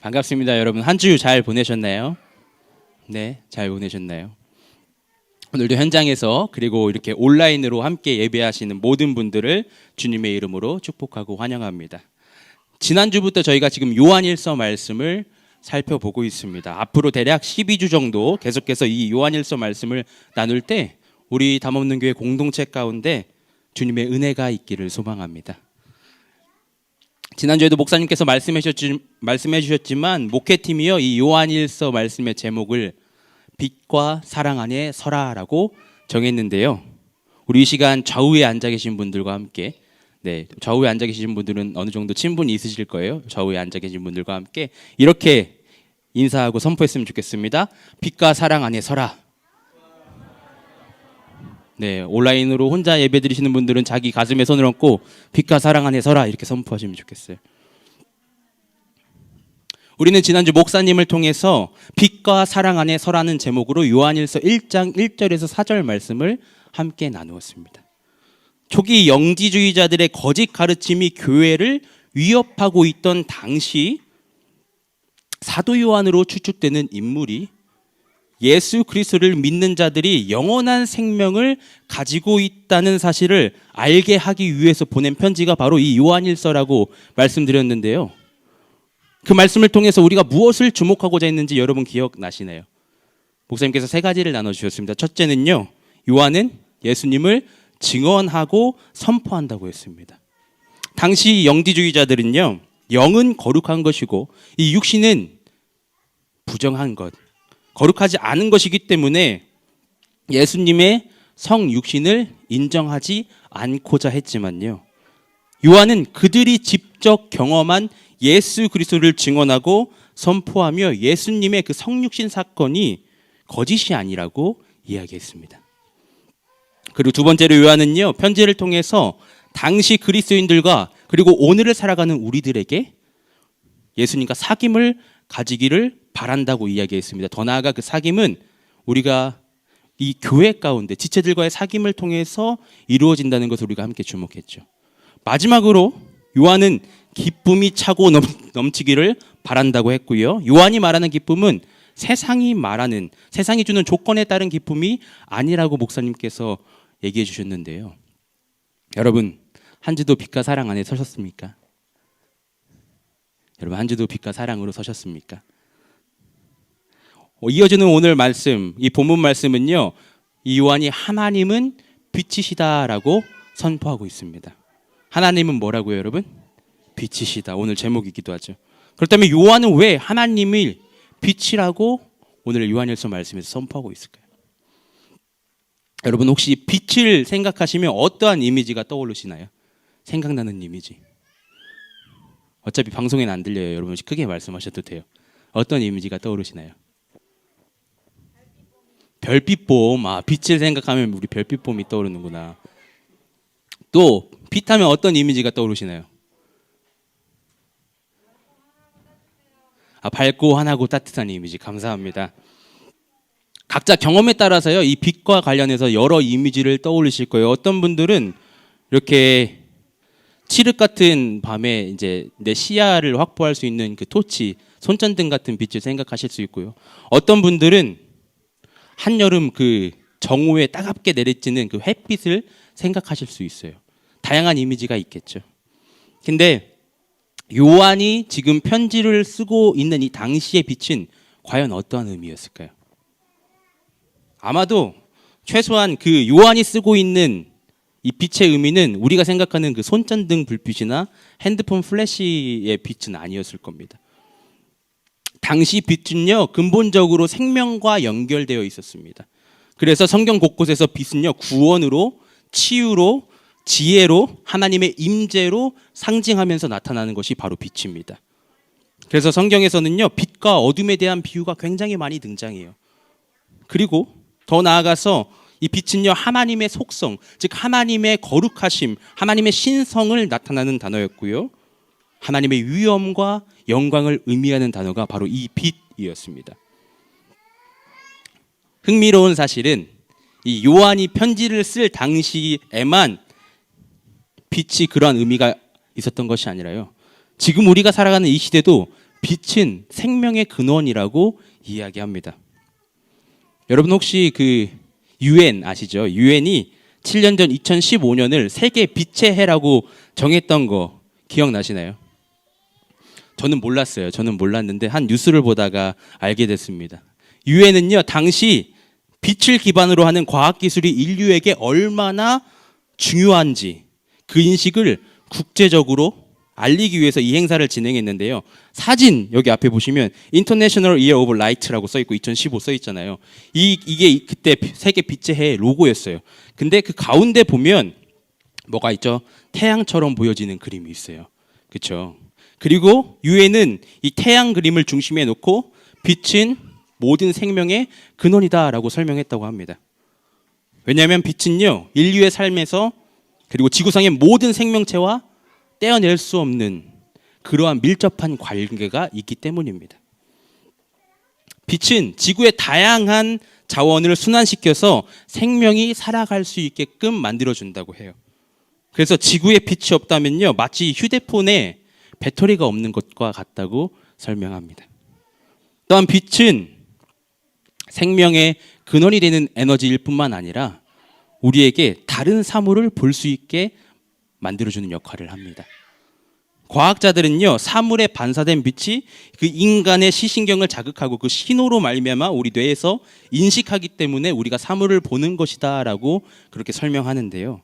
반갑습니다, 여러분. 한 주 잘 보내셨나요? 네, 잘 보내셨나요? 오늘도 현장에서 그리고 이렇게 온라인으로 함께 예배하시는 모든 분들을 주님의 이름으로 축복하고 환영합니다. 지난주부터 저희가 지금 요한일서 말씀을 살펴보고 있습니다. 앞으로 대략 12주 정도 계속해서 이 요한일서 말씀을 나눌 때 우리 담없는 교회 공동체 가운데 주님의 은혜가 있기를 소망합니다. 지난주에도 목사님께서 말씀해 주셨지만 목회팀이요, 이 요한일서 말씀의 제목을 빛과 사랑 안에 서라라고 정했는데요. 우리 이 시간 좌우에 앉아 계신 분들과 함께, 좌우에 앉아 계신 분들은 어느 정도 친분이 있으실 거예요. 좌우에 앉아 계신 분들과 함께 이렇게 인사하고 선포했으면 좋겠습니다. 빛과 사랑 안에 서라. 네, 온라인으로 혼자 예배 드리시는 분들은 자기 가슴에 손을 얹고 빛과 사랑 안에 서라 이렇게 선포하시면 좋겠어요. 우리는 지난주 목사님을 통해서 빛과 사랑 안에 서라는 제목으로 요한일서 1장 1절에서 4절 말씀을 함께 나누었습니다. 초기 영지주의자들의 거짓 가르침이 교회를 위협하고 있던 당시 사도 요한으로 추측되는 인물이 예수 그리스도를 믿는 자들이 영원한 생명을 가지고 있다는 사실을 알게 하기 위해서 보낸 편지가 바로 이 요한일서라고 말씀드렸는데요. 그 말씀을 통해서 우리가 무엇을 주목하고자 했는지 여러분 기억나시나요? 목사님께서 세 가지를 나눠주셨습니다. 첫째는요, 요한은 예수님을 증언하고 선포한다고 했습니다. 당시 영지주의자들은요, 영은 거룩한 것이고 이 육신은 부정한 것, 거룩하지 않은 것이기 때문에 예수님의 성육신을 인정하지 않고자 했지만요, 요한은 그들이 직접 경험한 예수 그리스도를 증언하고 선포하며 예수님의 그 성육신 사건이 거짓이 아니라고 이야기했습니다. 그리고 두 번째로 요한은요, 편지를 통해서 당시 그리스도인들과 그리고 오늘을 살아가는 우리들에게 예수님과 사귐을 가지기를 바란다고 이야기했습니다. 더 나아가 그 사귐은 우리가 이 교회 가운데 지체들과의 사귐을 통해서 이루어진다는 것을 우리가 함께 주목했죠. 마지막으로 요한은 기쁨이 차고 넘치기를 바란다고 했고요. 요한이 말하는 기쁨은 세상이 주는 조건에 따른 기쁨이 아니라고 목사님께서 얘기해 주셨는데요. 여러분, 한 주도 빛과 사랑 안에 서셨습니까? 여러분, 한 주도 빛과 사랑으로 서셨습니까? 이어지는 오늘 말씀, 이 본문 말씀은요, 이 요한이 하나님은 빛이시다라고 선포하고 있습니다. 하나님은 뭐라고요, 여러분? 빛이시다. 오늘 제목이기도 하죠. 그렇다면 요한은 왜 하나님을 빛이라고 오늘 요한일서 말씀에서 선포하고 있을까요? 여러분, 혹시 빛을 생각하시면 어떠한 이미지가 떠오르시나요? 생각나는 이미지. 어차피 방송에는 안 들려요. 여러분, 크게 말씀하셔도 돼요. 어떤 이미지가 떠오르시나요? 별빛봄. 빛을 생각하면 우리 별빛봄이 떠오르는구나. 또 빛하면 어떤 이미지가 떠오르시나요? 밝고 환하고 따뜻한 이미지. 감사합니다. 각자 경험에 따라서요, 이 빛과 관련해서 여러 이미지를 떠올리실 거예요. 어떤 분들은 이렇게 칠흑 같은 밤에 이제 내 시야를 확보할 수 있는 그 토치, 손전등 같은 빛을 생각하실 수 있고요. 어떤 분들은 한여름 그 정오에 따갑게 내리쬐는 그 햇빛을 생각하실 수 있어요. 다양한 이미지가 있겠죠. 근데 요한이 지금 편지를 쓰고 있는 이 당시의 빛은 과연 어떠한 의미였을까요? 아마도 최소한 그 요한이 쓰고 있는 이 빛의 의미는 우리가 생각하는 그 손전등 불빛이나 핸드폰 플래시의 빛은 아니었을 겁니다. 당시 빛은요, 근본적으로 생명과 연결되어 있었습니다. 그래서 성경 곳곳에서 빛은요, 구원으로, 치유로, 지혜로, 하나님의 임재로 상징하면서 나타나는 것이 바로 빛입니다. 그래서 성경에서는요, 빛과 어둠에 대한 비유가 굉장히 많이 등장해요. 그리고 더 나아가서 이 빛은요, 하나님의 속성, 즉 하나님의 거룩하심, 하나님의 신성을 나타나는 단어였고요, 하나님의 위엄과 영광을 의미하는 단어가 바로 이 빛이었습니다. 흥미로운 사실은 이 요한이 편지를 쓸 당시에만 빛이 그러한 의미가 있었던 것이 아니라요, 지금 우리가 살아가는 이 시대도 빛은 생명의 근원이라고 이야기합니다. 여러분 혹시 그 UN 아시죠? UN이 7년 전 2015년을 세계 빛의 해라고 정했던 거 기억나시나요? 저는 몰랐어요. 저는 몰랐는데 한 뉴스를 보다가 알게 됐습니다. UN은요, 당시 빛을 기반으로 하는 과학기술이 인류에게 얼마나 중요한지 그 인식을 국제적으로 알리기 위해서 이 행사를 진행했는데요. 사진 여기 앞에 보시면 International Year of Light라고 써 있고 2015 써 있잖아요. 이게 그때 세계 빛의 해 로고였어요. 근데 그 가운데 보면 뭐가 있죠? 태양처럼 보여지는 그림이 있어요. 그렇죠? 그리고 유엔은 이 태양 그림을 중심에 놓고 빛은 모든 생명의 근원이다라고 설명했다고 합니다. 왜냐하면 빛은요, 인류의 삶에서 그리고 지구상의 모든 생명체와 떼어낼 수 없는 그러한 밀접한 관계가 있기 때문입니다. 빛은 지구의 다양한 자원을 순환시켜서 생명이 살아갈 수 있게끔 만들어준다고 해요. 그래서 지구에 빛이 없다면요, 마치 휴대폰에 배터리가 없는 것과 같다고 설명합니다. 또한 빛은 생명의 근원이 되는 에너지일 뿐만 아니라 우리에게 다른 사물을 볼 수 있게 만들어주는 역할을 합니다. 과학자들은요, 사물에 반사된 빛이 그 인간의 시신경을 자극하고 그 신호로 말미암아 우리 뇌에서 인식하기 때문에 우리가 사물을 보는 것이다라고 그렇게 설명하는데요.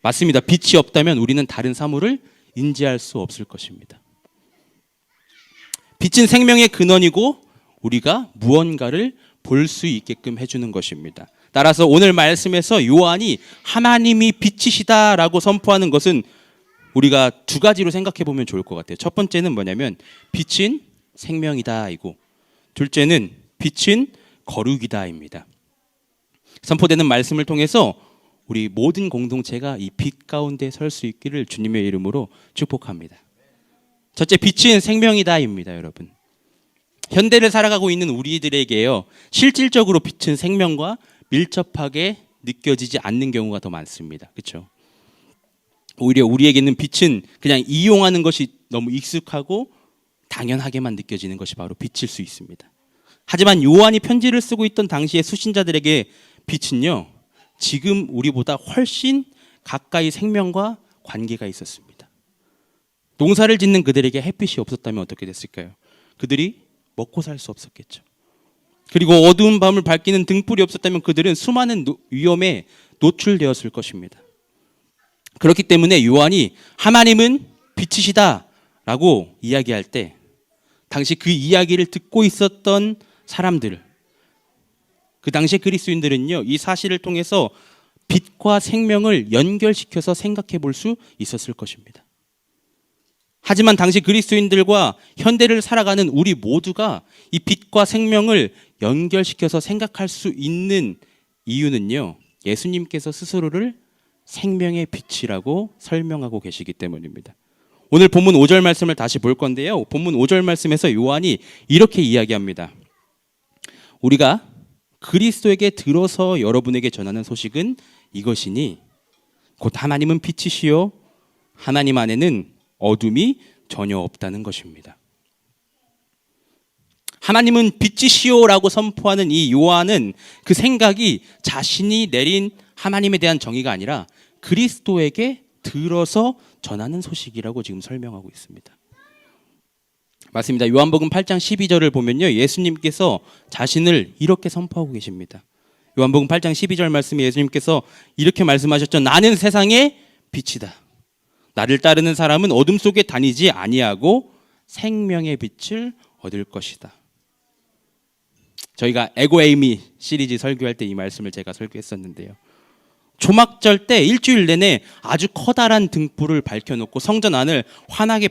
맞습니다. 빛이 없다면 우리는 다른 사물을 인지할 수 없을 것입니다. 빛은 생명의 근원이고 우리가 무언가를 볼 수 있게끔 해주는 것입니다. 따라서 오늘 말씀에서 요한이 하나님이 빛이시다라고 선포하는 것은 우리가 두 가지로 생각해 보면 좋을 것 같아요. 첫 번째는 뭐냐면 빛은 생명이다이고, 둘째는 빛은 거룩이다입니다. 선포되는 말씀을 통해서 우리 모든 공동체가 이 빛 가운데 설 수 있기를 주님의 이름으로 축복합니다. 첫째, 빛은 생명이다입니다, 여러분. 현대를 살아가고 있는 우리들에게요, 실질적으로 빛은 생명과 밀접하게 느껴지지 않는 경우가 더 많습니다. 그렇죠? 오히려 우리에게는 빛은 그냥 이용하는 것이 너무 익숙하고 당연하게만 느껴지는 것이 바로 빛일 수 있습니다. 하지만 요한이 편지를 쓰고 있던 당시의 수신자들에게 빛은요, 지금 우리보다 훨씬 가까이 생명과 관계가 있었습니다. 농사를 짓는 그들에게 햇빛이 없었다면 어떻게 됐을까요? 그들이 먹고 살 수 없었겠죠. 그리고 어두운 밤을 밝히는 등불이 없었다면 그들은 수많은 위험에 노출되었을 것입니다. 그렇기 때문에 요한이 하나님은 빛이시다라고 이야기할 때 당시 그 이야기를 듣고 있었던 사람들, 그 당시 그리스도인들은요, 이 사실을 통해서 빛과 생명을 연결시켜서 생각해 볼 수 있었을 것입니다. 하지만 당시 그리스도인들과 현대를 살아가는 우리 모두가 이 빛과 생명을 연결시켜서 생각할 수 있는 이유는요, 예수님께서 스스로를 생명의 빛이라고 설명하고 계시기 때문입니다. 오늘 본문 5절 말씀을 다시 볼 건데요, 본문 5절 말씀에서 요한이 이렇게 이야기합니다. 우리가 그리스도에게 들어서 여러분에게 전하는 소식은 이것이니 곧 하나님은 빛이시요 하나님 안에는 어둠이 전혀 없다는 것입니다. 하나님은 빛이시오라고 선포하는 이 요한은 그 생각이 자신이 내린 하나님에 대한 정의가 아니라 그리스도에게 들어서 전하는 소식이라고 지금 설명하고 있습니다. 맞습니다. 요한복음 8장 12절을 보면요, 예수님께서 자신을 이렇게 선포하고 계십니다. 요한복음 8장 12절 말씀에 예수님께서 이렇게 말씀하셨죠. 나는 세상의 빛이다. 나를 따르는 사람은 어둠 속에 다니지 아니하고 생명의 빛을 얻을 것이다. 저희가 에고에이미 시리즈 설교할 때 이 말씀을 제가 설교했었는데요. 초막절 때 일주일 내내 아주 커다란 등불을 밝혀놓고 성전 안을 환하게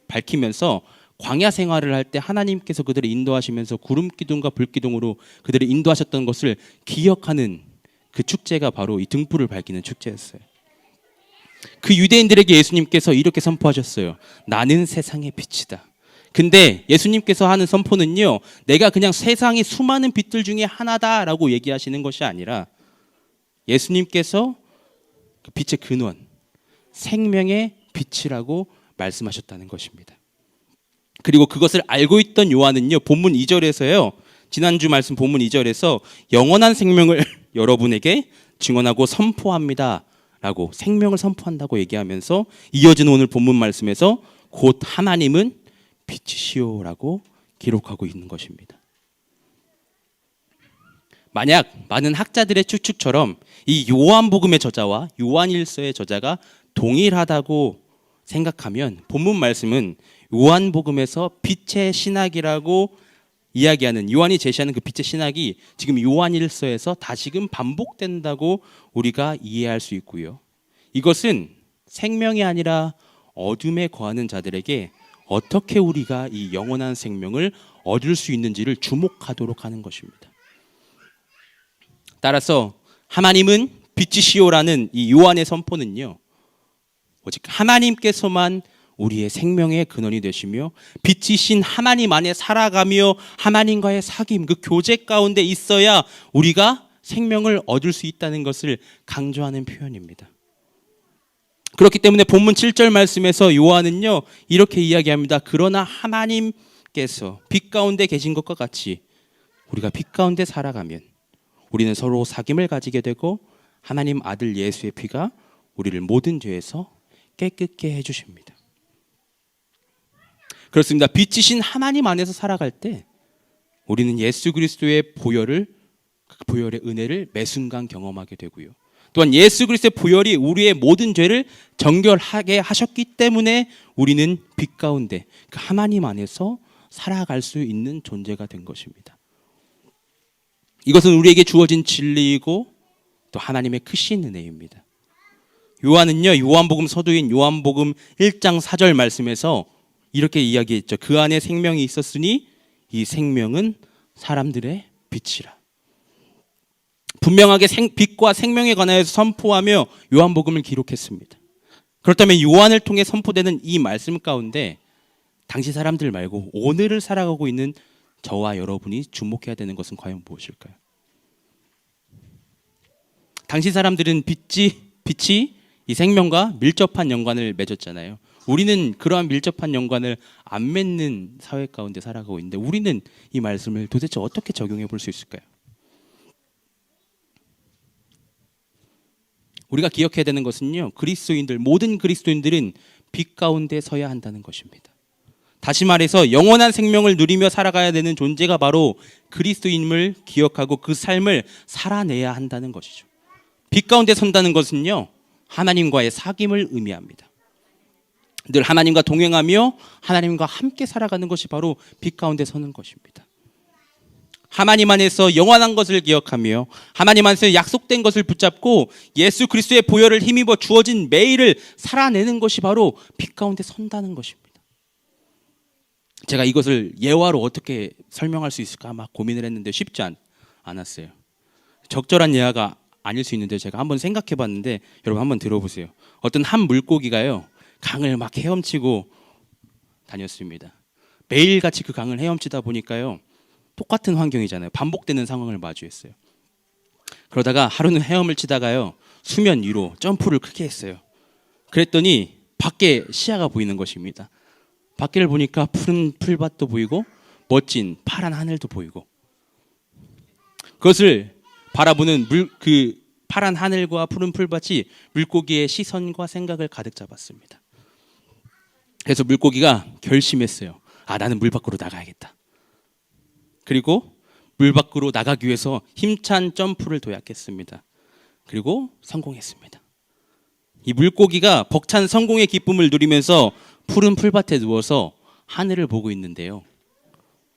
밝히면서 광야 생활을 할 때 하나님께서 그들을 인도하시면서 구름 기둥과 불 기둥으로 그들을 인도하셨던 것을 기억하는 그 축제가 바로 이 등불을 밝히는 축제였어요. 그 유대인들에게 예수님께서 이렇게 선포하셨어요. 나는 세상의 빛이다. 근데 예수님께서 하는 선포는요, 내가 그냥 세상의 수많은 빛들 중에 하나다라고 얘기하시는 것이 아니라 예수님께서 그 빛의 근원, 생명의 빛이라고 말씀하셨다는 것입니다. 그리고 그것을 알고 있던 요한은요, 본문 2절에서요, 지난주 말씀 본문 2절에서 영원한 생명을 여러분에게 증언하고 선포합니다 라고, 생명을 선포한다고 얘기하면서 이어지는 오늘 본문 말씀에서 곧 하나님은 빛이시오 라고 기록하고 있는 것입니다. 만약 많은 학자들의 추측처럼 이 요한복음의 저자와 요한일서의 저자가 동일하다고 생각하면 본문 말씀은 요한복음에서 빛의 신학이라고 이야기하는, 요한이 제시하는 그 빛의 신학이 지금 요한일서에서 다시금 반복된다고 우리가 이해할 수 있고요. 이것은 생명이 아니라 어둠에 거하는 자들에게 어떻게 우리가 이 영원한 생명을 얻을 수 있는지를 주목하도록 하는 것입니다. 따라서 하나님은 빛이시오라는 이 요한의 선포는요, 오직 하나님께서만 우리의 생명의 근원이 되시며 빛이신 하나님 안에 살아가며 하나님과의 사귐, 그 교제 가운데 있어야 우리가 생명을 얻을 수 있다는 것을 강조하는 표현입니다. 그렇기 때문에 본문 7절 말씀에서 요한은요, 이렇게 이야기합니다. 그러나 하나님께서 빛 가운데 계신 것과 같이 우리가 빛 가운데 살아가면 우리는 서로 사귐을 가지게 되고 하나님 아들 예수의 피가 우리를 모든 죄에서 깨끗게 해주십니다. 그렇습니다. 빛이신 하나님 안에서 살아갈 때 우리는 예수 그리스도의 보혈의 은혜를 매 순간 경험하게 되고요. 또한 예수 그리스도의 보혈이 우리의 모든 죄를 정결하게 하셨기 때문에 우리는 빛 가운데 그 하나님 안에서 살아갈 수 있는 존재가 된 것입니다. 이것은 우리에게 주어진 진리이고 또 하나님의 크신 은혜입니다. 요한은요, 요한복음 서두인 요한복음 1장 4절 말씀에서 이렇게 이야기했죠. 그 안에 생명이 있었으니 이 생명은 사람들의 빛이라. 분명하게 빛과 생명에 관하여서 선포하며 요한복음을 기록했습니다. 그렇다면 요한을 통해 선포되는 이 말씀 가운데 당시 사람들 말고 오늘을 살아가고 있는 저와 여러분이 주목해야 되는 것은 과연 무엇일까요? 당시 사람들은 빛이 이 생명과 밀접한 연관을 맺었잖아요. 우리는 그러한 밀접한 연관을 안 맺는 사회 가운데 살아가고 있는데 우리는 이 말씀을 도대체 어떻게 적용해 볼 수 있을까요? 우리가 기억해야 되는 것은요, 모든 그리스도인들은 빛 가운데 서야 한다는 것입니다. 다시 말해서 영원한 생명을 누리며 살아가야 되는 존재가 바로 그리스도인임을 기억하고 그 삶을 살아내야 한다는 것이죠. 빛 가운데 선다는 것은요, 하나님과의 사귐을 의미합니다. 늘 하나님과 동행하며 하나님과 함께 살아가는 것이 바로 빛 가운데 서는 것입니다. 하나님 안에서 영원한 것을 기억하며 하나님 안에서 약속된 것을 붙잡고 예수 그리스도의 보혈을 힘입어 주어진 매일을 살아내는 것이 바로 빛 가운데 선다는 것입니다. 제가 이것을 예화로 어떻게 설명할 수 있을까 막 고민을 했는데 쉽지 않았어요. 적절한 예화가 아닐 수 있는데 제가 한번 생각해 봤는데 여러분 한번 들어보세요. 어떤 한 물고기가요, 강을 막 헤엄치고 다녔습니다. 매일같이 그 강을 헤엄치다 보니까요, 똑같은 환경이잖아요. 반복되는 상황을 마주했어요. 그러다가 하루는 헤엄을 치다가요, 수면 위로 점프를 크게 했어요. 그랬더니 밖에 시야가 보이는 것입니다. 밖을 보니까 푸른 풀밭도 보이고 멋진 파란 하늘도 보이고, 그것을 바라보는 그 파란 하늘과 푸른 풀밭이 물고기의 시선과 생각을 가득 잡았습니다. 그래서 물고기가 결심했어요. 나는 물 밖으로 나가야겠다. 그리고 물 밖으로 나가기 위해서 힘찬 점프를 도약했습니다. 그리고 성공했습니다. 이 물고기가 벅찬 성공의 기쁨을 누리면서 푸른 풀밭에 누워서 하늘을 보고 있는데요,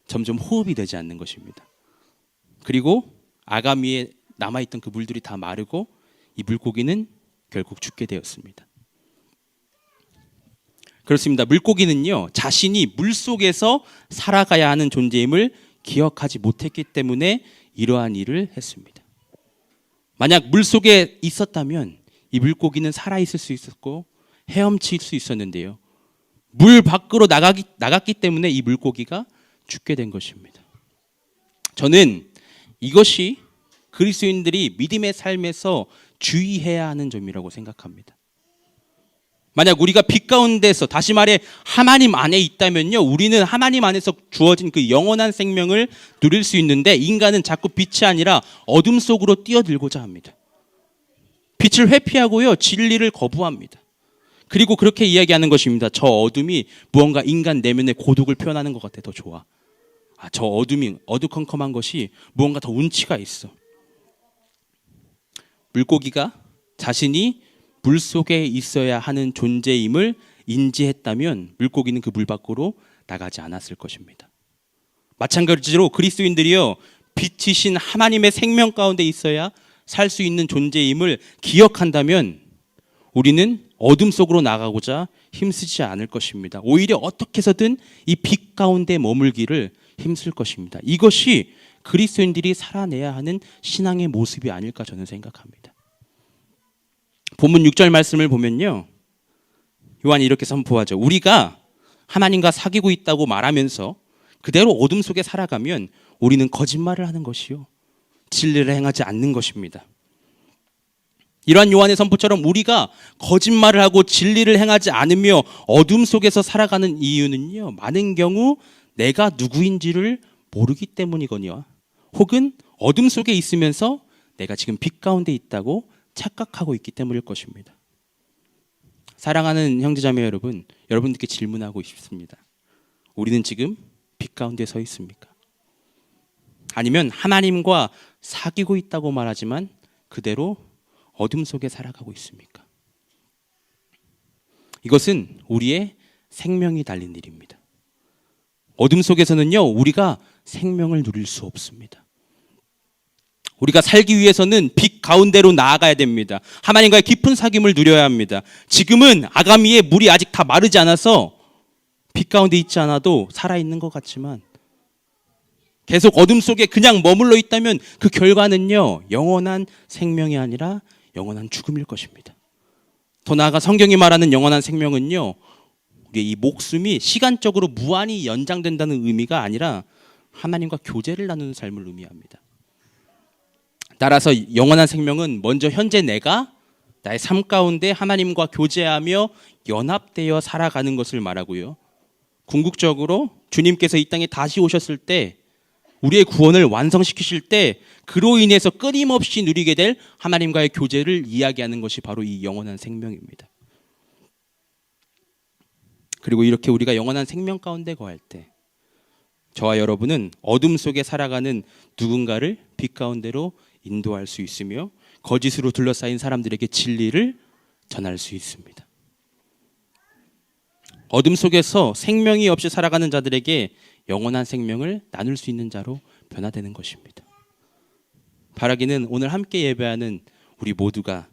점점 호흡이 되지 않는 것입니다. 그리고 아가미에 남아있던 그 물들이 다 마르고 이 물고기는 결국 죽게 되었습니다. 그렇습니다. 물고기는요, 자신이 물속에서 살아가야 하는 존재임을 기억하지 못했기 때문에 이러한 일을 했습니다. 만약 물속에 있었다면 이 물고기는 살아있을 수 있었고 헤엄칠 수 있었는데요, 물 밖으로 나갔기 때문에 이 물고기가 죽게 된 것입니다. 저는 이것이 그리스도인들이 믿음의 삶에서 주의해야 하는 점이라고 생각합니다. 만약 우리가 빛 가운데서, 다시 말해 하나님 안에 있다면요, 우리는 하나님 안에서 주어진 그 영원한 생명을 누릴 수 있는데, 인간은 자꾸 빛이 아니라 어둠 속으로 뛰어들고자 합니다. 빛을 회피하고요, 진리를 거부합니다. 그리고 그렇게 이야기하는 것입니다. 저 어둠이 무언가 인간 내면의 고독을 표현하는 것 같아. 더 좋아. 저 어둠이, 어두컴컴한 것이 무언가 더 운치가 있어. 물고기가 자신이 물 속에 있어야 하는 존재임을 인지했다면 물고기는 그 물 밖으로 나가지 않았을 것입니다. 마찬가지로 그리스도인들이요, 빛이신 하나님의 생명 가운데 있어야 살 수 있는 존재임을 기억한다면 우리는 어둠 속으로 나가고자 힘쓰지 않을 것입니다. 오히려 어떻게 해서든 이 빛 가운데 머물기를 힘쓸 것입니다. 이것이 그리스도인들이 살아내야 하는 신앙의 모습이 아닐까 저는 생각합니다. 본문 6절 말씀을 보면요, 요한이 이렇게 선포하죠. 우리가 하나님과 사귀고 있다고 말하면서 그대로 어둠 속에 살아가면 우리는 거짓말을 하는 것이요, 진리를 행하지 않는 것입니다. 이러한 요한의 선포처럼 우리가 거짓말을 하고 진리를 행하지 않으며 어둠 속에서 살아가는 이유는요, 많은 경우 내가 누구인지를 모르기 때문이거니와 혹은 어둠 속에 있으면서 내가 지금 빛 가운데 있다고 착각하고 있기 때문일 것입니다. 사랑하는 형제자매 여러분, 여러분들께 질문하고 싶습니다. 우리는 지금 빛 가운데 서 있습니까? 아니면 하나님과 사귀고 있다고 말하지만 그대로 어둠 속에 살아가고 있습니까? 이것은 우리의 생명이 달린 일입니다. 어둠 속에서는요, 우리가 생명을 누릴 수 없습니다. 우리가 살기 위해서는 빛 가운데로 나아가야 됩니다. 하나님과의 깊은 사귐을 누려야 합니다. 지금은 아가미에 물이 아직 다 마르지 않아서 빛 가운데 있지 않아도 살아있는 것 같지만 계속 어둠 속에 그냥 머물러 있다면 그 결과는요, 영원한 생명이 아니라 영원한 죽음일 것입니다. 더 나아가 성경이 말하는 영원한 생명은요, 우리의 이 목숨이 시간적으로 무한히 연장된다는 의미가 아니라 하나님과 교제를 나누는 삶을 의미합니다. 따라서 영원한 생명은 먼저 현재 내가 나의 삶 가운데 하나님과 교제하며 연합되어 살아가는 것을 말하고요, 궁극적으로 주님께서 이 땅에 다시 오셨을 때 우리의 구원을 완성시키실 때 그로 인해서 끊임없이 누리게 될 하나님과의 교제를 이야기하는 것이 바로 이 영원한 생명입니다. 그리고 이렇게 우리가 영원한 생명 가운데 거할 때 저와 여러분은 어둠 속에 살아가는 누군가를 빛 가운데로 인도할 수 있으며 거짓으로 둘러싸인 사람들에게 진리를 전할 수 있습니다. 어둠 속에서 생명이 없이 살아가는 자들에게 영원한 생명을 나눌 수 있는 자로 변화되는 것입니다. 바라기는 오늘 함께 예배하는 우리 모두가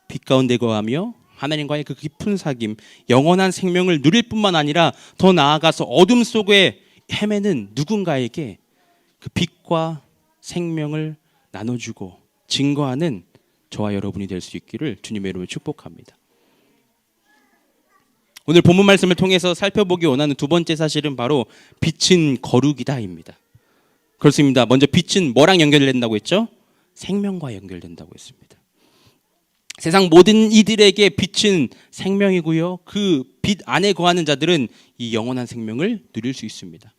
빛 가운데 거하며 하나님과의 그 깊은 사귐, 영원한 생명을 누릴 뿐만 아니라 더 나아가서 어둠 속에 헤매는 누군가에게 그 빛과 생명을 나눠주고 증거하는 저와 여러분이 될 수 있기를 주님의 이름으로 축복합니다. 오늘 본문 말씀을 통해서 살펴보기 원하는 두 번째 사실은 바로 빛은 거룩이다입니다. 그렇습니다. 먼저 빛은 뭐랑 연결된다고 했죠? 생명과 연결된다고 했습니다. 세상 모든 이들에게 빛은 생명이고요, 그 빛 안에 거하는 자들은 이 영원한 생명을 누릴 수 있습니다.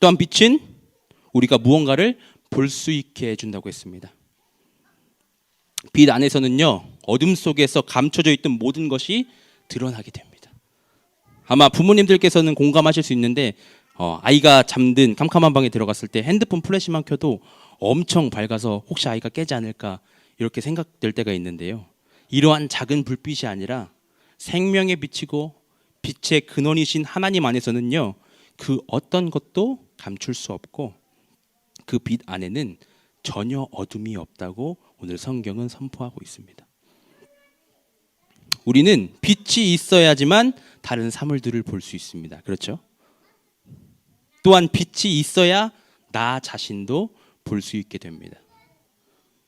또한 빛은 우리가 무언가를 볼 수 있게 해준다고 했습니다. 빛 안에서는요, 어둠 속에서 감춰져 있던 모든 것이 드러나게 됩니다. 아마 부모님들께서는 공감하실 수 있는데 아이가 잠든 캄캄한 방에 들어갔을 때 핸드폰 플래시만 켜도 엄청 밝아서 혹시 아이가 깨지 않을까 이렇게 생각될 때가 있는데요, 이러한 작은 불빛이 아니라 생명에 비치고 빛의 근원이신 하나님 안에서는요, 그 어떤 것도 감출 수 없고 그 빛 안에는 전혀 어둠이 없다고 오늘 성경은 선포하고 있습니다. 우리는 빛이 있어야지만 다른 사물들을 볼 수 있습니다. 그렇죠? 또한 빛이 있어야 나 자신도 볼 수 있게 됩니다.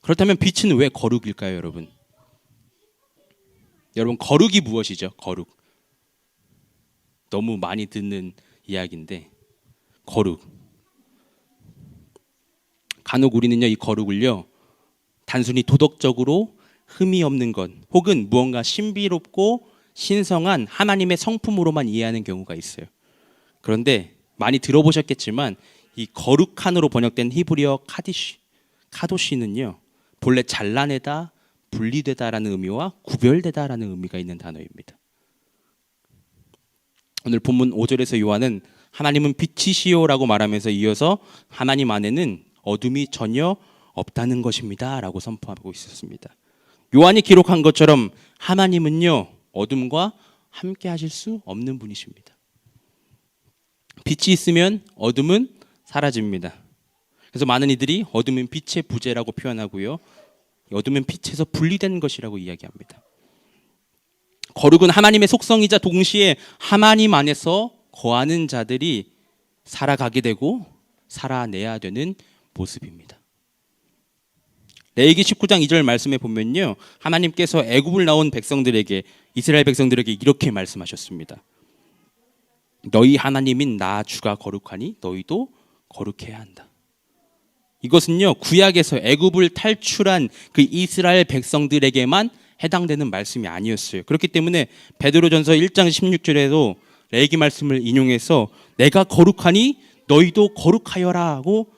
그렇다면 빛은 왜 거룩일까요, 여러분? 여러분, 거룩이 무엇이죠? 거룩. 너무 많이 듣는 이야기인데 거룩. 간혹 우리는요, 이 거룩을요, 단순히 도덕적으로 흠이 없는 것 혹은 무언가 신비롭고 신성한 하나님의 성품으로만 이해하는 경우가 있어요. 그런데 많이 들어보셨겠지만 이 거룩한으로 번역된 히브리어 카도시는요, 본래 잘라내다, 분리되다라는 의미와 구별되다라는 의미가 있는 단어입니다. 오늘 본문 5절에서 요한은 하나님은 빛이시요라고 말하면서 이어서 하나님 안에는 어둠이 전혀 없다는 것입니다 라고 선포하고 있었습니다. 요한이 기록한 것처럼 하나님은요, 어둠과 함께 하실 수 없는 분이십니다. 빛이 있으면 어둠은 사라집니다. 그래서 많은 이들이 어둠은 빛의 부재라고 표현하고요, 어둠은 빛에서 분리된 것이라고 이야기합니다. 거룩은 하나님의 속성이자 동시에 하나님 안에서 거하는 자들이 살아가게 되고 살아내야 되는 모습입니다. 레위기 19장 2절 말씀에 보면요, 하나님께서 애굽을 나온 백성들에게, 이스라엘 백성들에게 이렇게 말씀하셨습니다. 너희 하나님인 나 주가 거룩하니 너희도 거룩해야 한다. 이것은요, 구약에서 애굽을 탈출한 그 이스라엘 백성들에게만 해당되는 말씀이 아니었어요. 그렇기 때문에 베드로전서 1장 16절에도 레위기 말씀을 인용해서 내가 거룩하니 너희도 거룩하여라 하고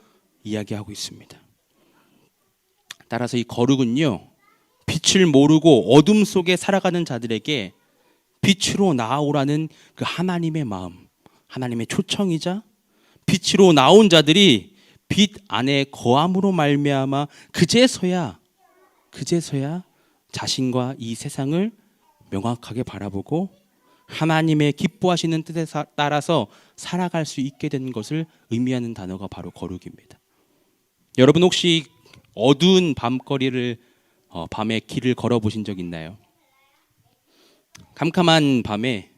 이야기하고 있습니다. 따라서 이 거룩은요, 빛을 모르고 어둠 속에 살아가는 자들에게 빛으로 나아오라는 그 하나님의 마음, 하나님의 초청이자 빛으로 나온 자들이 빛 안에 거함으로 말미암아 그제서야 자신과 이 세상을 명확하게 바라보고 하나님의 기뻐하시는 뜻에 따라서 살아갈 수 있게 된 것을 의미하는 단어가 바로 거룩입니다. 여러분 혹시 어두운 밤거리를 밤에 길을 걸어보신 적 있나요? 캄캄한 밤에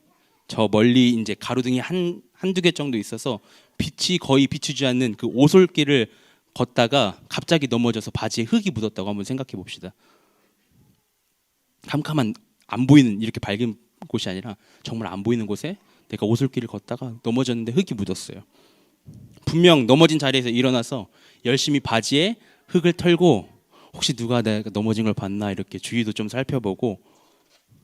저 멀리 이제 가로등이 한두 개 정도 있어서 빛이 거의 비추지 않는 그 오솔길을 걷다가 갑자기 넘어져서 바지에 흙이 묻었다고 한번 생각해 봅시다. 캄캄한 안 보이는 이렇게 밝은 곳이 아니라 정말 안 보이는 곳에 내가 오솔길을 걷다가 넘어졌는데 흙이 묻었어요. 분명 넘어진 자리에서 일어나서 열심히 바지에 흙을 털고 혹시 누가 내가 넘어진 걸 봤나 이렇게 주위도 좀 살펴보고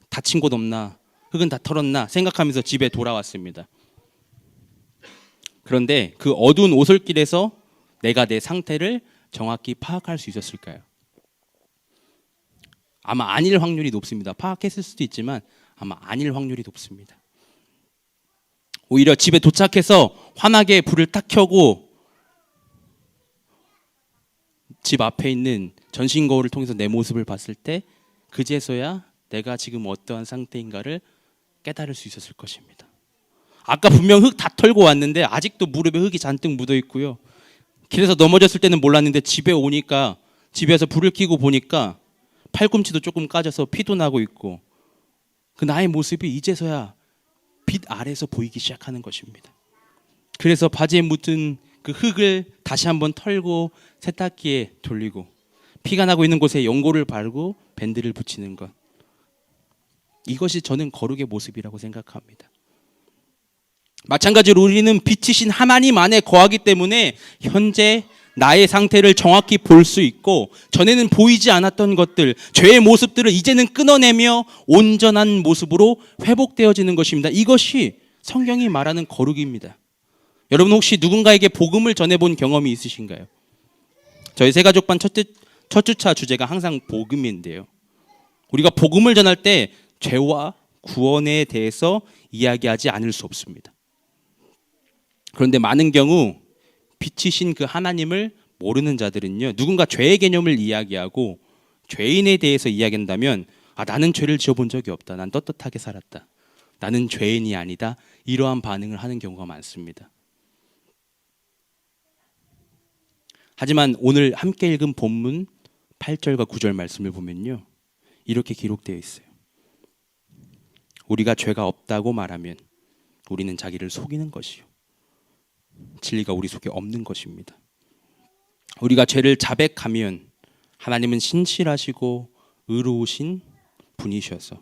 다친 곳 없나, 흙은 다 털었나 생각하면서 집에 돌아왔습니다. 그런데 그 어두운 오솔길에서 내가 내 상태를 정확히 파악할 수 있었을까요? 아마 아닐 확률이 높습니다. 파악했을 수도 있지만 아마 아닐 확률이 높습니다. 오히려 집에 도착해서 환하게 불을 딱 켜고 집 앞에 있는 전신 거울을 통해서 내 모습을 봤을 때 그제서야 내가 지금 어떠한 상태인가를 깨달을 수 있었을 것입니다. 아까 분명 흙 다 털고 왔는데 아직도 무릎에 흙이 잔뜩 묻어 있고요. 길에서 넘어졌을 때는 몰랐는데 집에 오니까, 집에서 불을 켜고 보니까 팔꿈치도 조금 까져서 피도 나고 있고 그 나의 모습이 이제서야 빛 아래서 보이기 시작하는 것입니다. 그래서 바지에 묻은 그 흙을 다시 한번 털고 세탁기에 돌리고 피가 나고 있는 곳에 연고를 바르고 밴드를 붙이는 것, 이것이 저는 거룩의 모습이라고 생각합니다. 마찬가지로 우리는 빛이신 하나님 안에 거하기 때문에 현재 나의 상태를 정확히 볼 수 있고 전에는 보이지 않았던 것들, 죄의 모습들을 이제는 끊어내며 온전한 모습으로 회복되어지는 것입니다. 이것이 성경이 말하는 거룩입니다. 여러분 혹시 누군가에게 복음을 전해본 경험이 있으신가요? 저희 새가족반 첫 주차 주제가 항상 복음인데요. 우리가 복음을 전할 때 죄와 구원에 대해서 이야기하지 않을 수 없습니다. 그런데 많은 경우 빛이신 그 하나님을 모르는 자들은요, 누군가 죄의 개념을 이야기하고 죄인에 대해서 이야기한다면 나는 죄를 지어본 적이 없다, 난 떳떳하게 살았다, 나는 죄인이 아니다, 이러한 반응을 하는 경우가 많습니다. 하지만 오늘 함께 읽은 본문 8절과 9절 말씀을 보면요, 이렇게 기록되어 있어요. 우리가 죄가 없다고 말하면 우리는 자기를 속이는 것이요, 진리가 우리 속에 없는 것입니다. 우리가 죄를 자백하면 하나님은 신실하시고 의로우신 분이셔서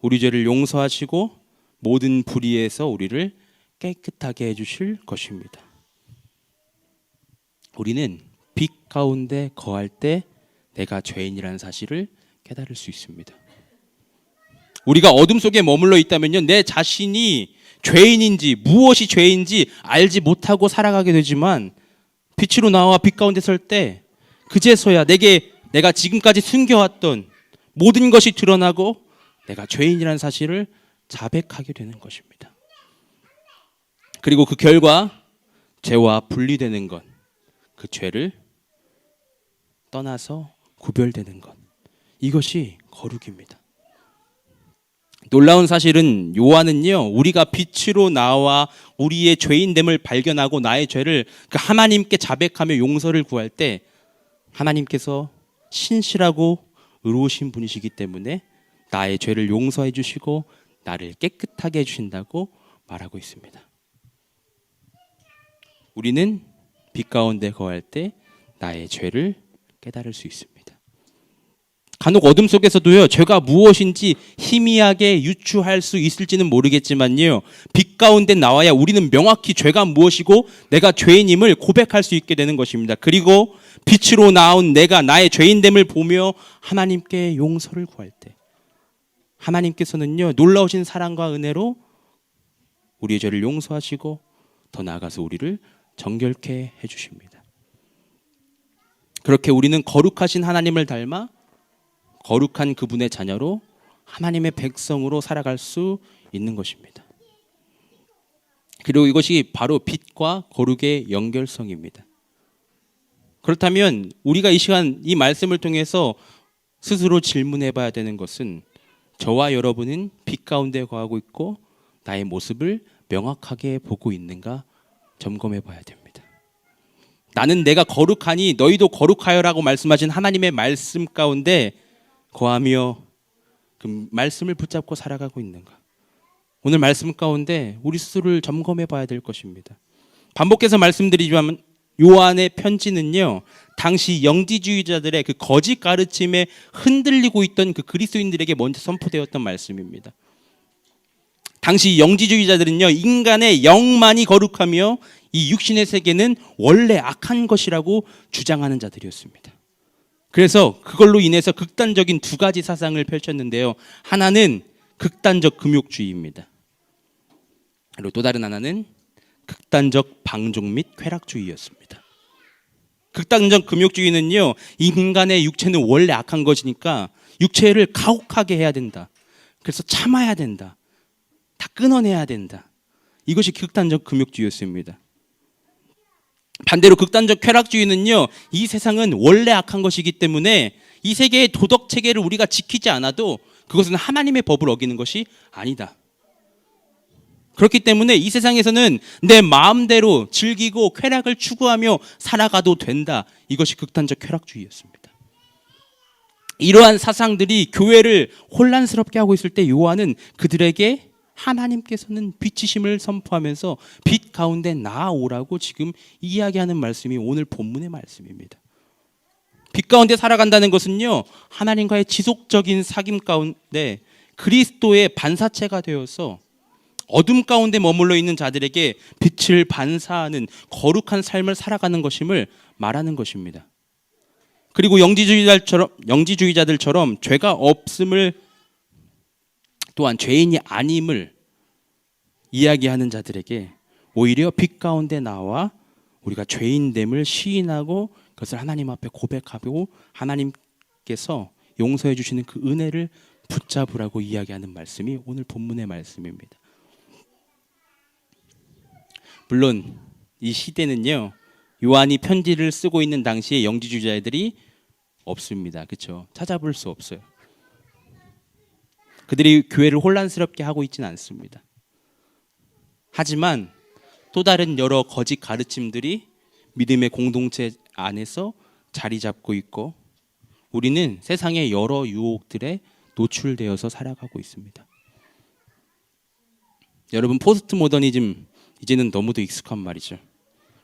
우리 죄를 용서하시고 모든 불의에서 우리를 깨끗하게 해주실 것입니다. 우리는 빛 가운데 거할 때 내가 죄인이라는 사실을 깨달을 수 있습니다. 우리가 어둠 속에 머물러 있다면요, 내 자신이 죄인인지 무엇이 죄인지 알지 못하고 살아가게 되지만 빛으로 나와 빛 가운데 설 때 그제서야 내가 지금까지 숨겨왔던 모든 것이 드러나고 내가 죄인이라는 사실을 자백하게 되는 것입니다. 그리고 그 결과 죄와 분리되는 것, 그 죄를 떠나서 구별되는 것, 이것이 거룩입니다. 놀라운 사실은 요한은요, 우리가 빛으로 나와 우리의 죄인됨을 발견하고 나의 죄를 그 하나님께 자백하며 용서를 구할 때 하나님께서 신실하고 의로우신 분이시기 때문에 나의 죄를 용서해 주시고 나를 깨끗하게 해주신다고 말하고 있습니다. 우리는 빛 가운데 거할 때 나의 죄를 깨달을 수 있습니다. 간혹 어둠 속에서도요, 죄가 무엇인지 희미하게 유추할 수 있을지는 모르겠지만요, 빛 가운데 나와야 우리는 명확히 죄가 무엇이고 내가 죄인임을 고백할 수 있게 되는 것입니다. 그리고 빛으로 나온 내가 나의 죄인됨을 보며 하나님께 용서를 구할 때 하나님께서는요, 놀라우신 사랑과 은혜로 우리의 죄를 용서하시고 더 나아가서 우리를 정결케 해주십니다. 그렇게 우리는 거룩하신 하나님을 닮아 거룩한 그분의 자녀로 하나님의 백성으로 살아갈 수 있는 것입니다. 그리고 이것이 바로 빛과 거룩의 연결성입니다. 그렇다면 우리가 이 시간 이 말씀을 통해서 스스로 질문해 봐야 되는 것은, 저와 여러분은 빛 가운데 거하고 있고 나의 모습을 명확하게 보고 있는가 점검해 봐야 됩니다. 나는 내가 거룩하니 너희도 거룩하여라고 말씀하신 하나님의 말씀 가운데 거하며 그 말씀을 붙잡고 살아가고 있는가? 오늘 말씀 가운데 우리 스스로를 점검해 봐야 될 것입니다. 반복해서 말씀드리지만 요한의 편지는요, 당시 영지주의자들의 그 거짓 가르침에 흔들리고 있던 그 그리스도인들에게 먼저 선포되었던 말씀입니다. 당시 영지주의자들은요, 인간의 영만이 거룩하며 이 육신의 세계는 원래 악한 것이라고 주장하는 자들이었습니다. 그래서 그걸로 인해서 극단적인 두 가지 사상을 펼쳤는데요, 하나는 극단적 금욕주의입니다. 그리고 또 다른 하나는 극단적 방종 및 쾌락주의였습니다. 극단적 금욕주의는요, 인간의 육체는 원래 악한 것이니까 육체를 가혹하게 해야 된다. 그래서 참아야 된다. 다 끊어내야 된다. 이것이 극단적 금욕주의였습니다. 반대로 극단적 쾌락주의는요, 이 세상은 원래 악한 것이기 때문에 이 세계의 도덕 체계를 우리가 지키지 않아도 그것은 하나님의 법을 어기는 것이 아니다. 그렇기 때문에 이 세상에서는 내 마음대로 즐기고 쾌락을 추구하며 살아가도 된다. 이것이 극단적 쾌락주의였습니다. 이러한 사상들이 교회를 혼란스럽게 하고 있을 때 요한은 그들에게 하나님께서는 빛이심을 선포하면서 빛 가운데 나아오라고 지금 이야기하는 말씀이 오늘 본문의 말씀입니다. 빛 가운데 살아간다는 것은요, 하나님과의 지속적인 사귐 가운데 그리스도의 반사체가 되어서 어둠 가운데 머물러 있는 자들에게 빛을 반사하는 거룩한 삶을 살아가는 것임을 말하는 것입니다. 그리고 영지주의자들처럼 죄가 없음을, 또한 죄인이 아님을 이야기하는 자들에게 오히려 빛 가운데 나와 우리가 죄인됨을 시인하고 그것을 하나님 앞에 고백하고 하나님께서 용서해 주시는 그 은혜를 붙잡으라고 이야기하는 말씀이 오늘 본문의 말씀입니다. 물론 이 시대는요, 요한이 편지를 쓰고 있는 당시에 영지주의자들이 없습니다. 그렇죠? 찾아볼 수 없어요. 그들이 교회를 혼란스럽게 하고 있지는 않습니다. 하지만 또 다른 여러 거짓 가르침들이 믿음의 공동체 안에서 자리 잡고 있고 우리는 세상의 여러 유혹들에 노출되어서 살아가고 있습니다. 여러분, 포스트 모더니즘 이제는 너무도 익숙한 말이죠.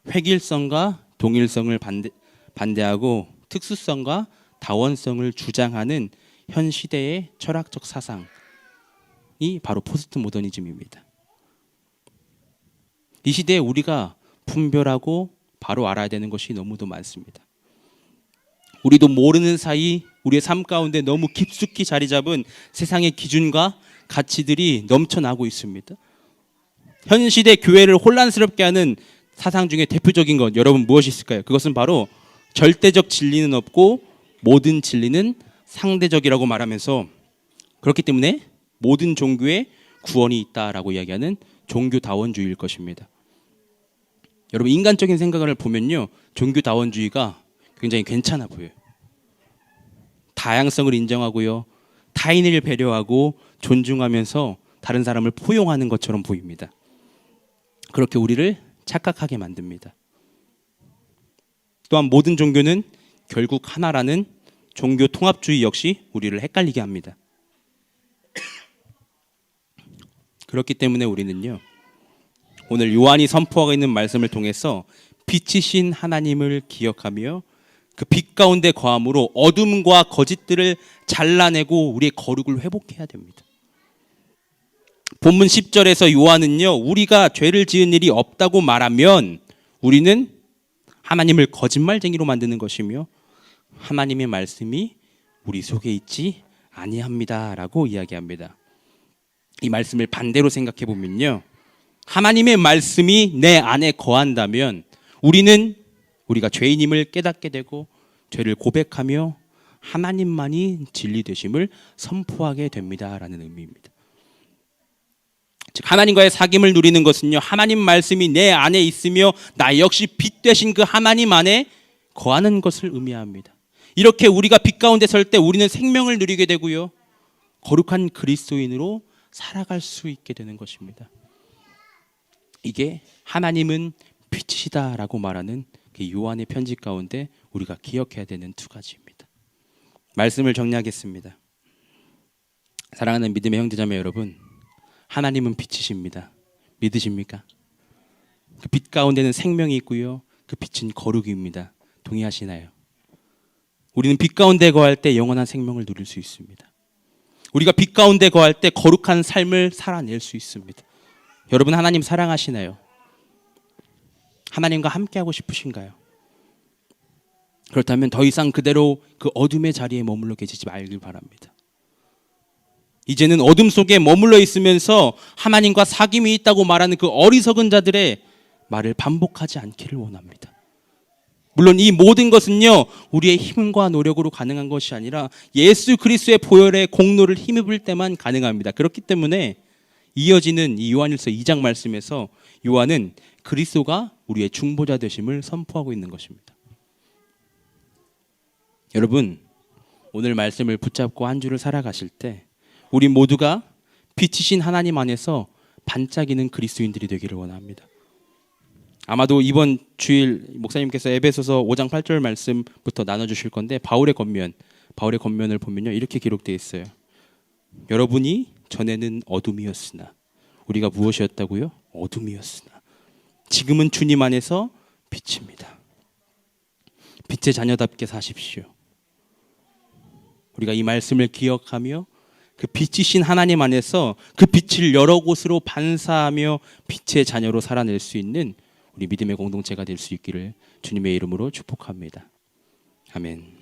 획일성과 동일성을 반대하고 특수성과 다원성을 주장하는 현 시대의 철학적 사상이 바로 포스트 모더니즘입니다. 이 시대에 우리가 분별하고 바로 알아야 되는 것이 너무도 많습니다. 우리도 모르는 사이 우리의 삶 가운데 너무 깊숙이 자리 잡은 세상의 기준과 가치들이 넘쳐나고 있습니다. 현 시대 교회를 혼란스럽게 하는 사상 중에 대표적인 것 여러분 무엇이 있을까요? 그것은 바로 절대적 진리는 없고 모든 진리는 상대적이라고 말하면서, 그렇기 때문에 모든 종교에 구원이 있다라고 이야기하는 종교다원주의일 것입니다. 여러분, 인간적인 생각을 보면요, 종교다원주의가 굉장히 괜찮아 보여요. 다양성을 인정하고요, 타인을 배려하고 존중하면서 다른 사람을 포용하는 것처럼 보입니다. 그렇게 우리를 착각하게 만듭니다. 또한 모든 종교는 결국 하나라는 종교 통합주의 역시 우리를 헷갈리게 합니다. 그렇기 때문에 우리는요, 오늘 요한이 선포하고 있는 말씀을 통해서 빛이신 하나님을 기억하며 그 빛 가운데 거함으로 어둠과 거짓들을 잘라내고 우리의 거룩을 회복해야 됩니다. 본문 10절에서 요한은요, 우리가 죄를 지은 일이 없다고 말하면 우리는 하나님을 거짓말쟁이로 만드는 것이며 하나님의 말씀이 우리 속에 있지 아니합니다라고 이야기합니다. 이 말씀을 반대로 생각해 보면요, 하나님의 말씀이 내 안에 거한다면 우리가 죄인임을 깨닫게 되고 죄를 고백하며 하나님만이 진리 되심을 선포하게 됩니다라는 의미입니다. 즉, 하나님과의 사귐을 누리는 것은요, 하나님 말씀이 내 안에 있으며 나 역시 빛 되신 그 하나님 안에 거하는 것을 의미합니다. 이렇게 우리가 빛 가운데 설 때 우리는 생명을 누리게 되고요, 거룩한 그리스도인으로 살아갈 수 있게 되는 것입니다. 이게 하나님은 빛이시다라고 말하는 그 요한의 편지 가운데 우리가 기억해야 되는 두 가지입니다. 말씀을 정리하겠습니다. 사랑하는 믿음의 형제자매 여러분, 하나님은 빛이십니다. 믿으십니까? 그 빛 가운데는 생명이 있고요, 그 빛은 거룩입니다. 동의하시나요? 우리는 빛 가운데 거할 때 영원한 생명을 누릴 수 있습니다. 우리가 빛 가운데 거할 때 거룩한 삶을 살아낼 수 있습니다. 여러분, 하나님 사랑하시나요? 하나님과 함께하고 싶으신가요? 그렇다면 더 이상 그대로 그 어둠의 자리에 머물러 계시지 말길 바랍니다. 이제는 어둠 속에 머물러 있으면서 하나님과 사귐이 있다고 말하는 그 어리석은 자들의 말을 반복하지 않기를 원합니다. 물론 이 모든 것은요, 우리의 힘과 노력으로 가능한 것이 아니라 예수 그리스도의 보혈의 공로를 힘입을 때만 가능합니다. 그렇기 때문에 이어지는 이 요한일서 2장 말씀에서 요한은 그리스도가 우리의 중보자 되심을 선포하고 있는 것입니다. 여러분, 오늘 말씀을 붙잡고 한 주를 살아가실 때 우리 모두가 빛이신 하나님 안에서 반짝이는 그리스도인들이 되기를 원합니다. 아마도 이번 주일 목사님께서 에베소서 5장 8절 말씀부터 나눠주실 건데, 바울의 겉면을 보면요, 이렇게 기록되어 있어요. 여러분이 전에는 어둠이었으나, 우리가 무엇이었다고요? 어둠이었으나 지금은 주님 안에서 빛입니다. 빛의 자녀답게 사십시오. 우리가 이 말씀을 기억하며 그 빛이신 하나님 안에서 그 빛을 여러 곳으로 반사하며 빛의 자녀로 살아낼 수 있는 우리 믿음의 공동체가 될 수 있기를 주님의 이름으로 축복합니다. 아멘.